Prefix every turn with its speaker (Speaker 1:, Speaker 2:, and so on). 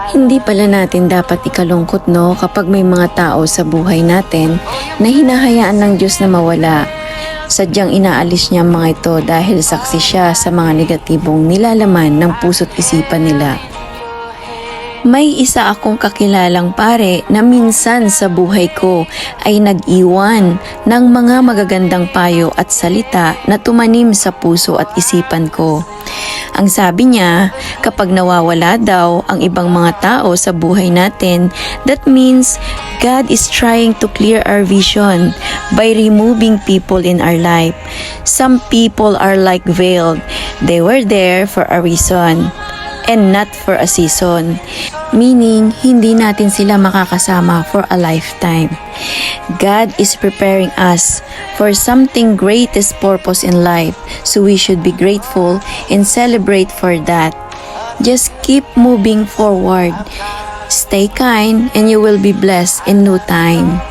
Speaker 1: Hindi pala natin dapat ikalungkot kapag may mga tao sa buhay natin na hinahayaan ng Diyos na mawala. Sadyang inaalis niya ang mga ito dahil saksi siya sa mga negatibong nilalaman ng puso't isipan nila. May isa akong kakilalang pare na minsan sa buhay ko ay nag-iwan ng mga magagandang payo at salita na tumanim sa puso at isipan ko. Ang sabi niya, kapag nawawala daw ang ibang mga tao sa buhay natin, that means God is trying to clear our vision by removing people in our life. Some people are like veiled. They were there for a reason and not for a season. Meaning, hindi natin sila makakasama for a lifetime. God is preparing us for something greatest purpose in life, so we should be grateful and celebrate for that. Just keep moving forward. Stay kind and you will be blessed in no time.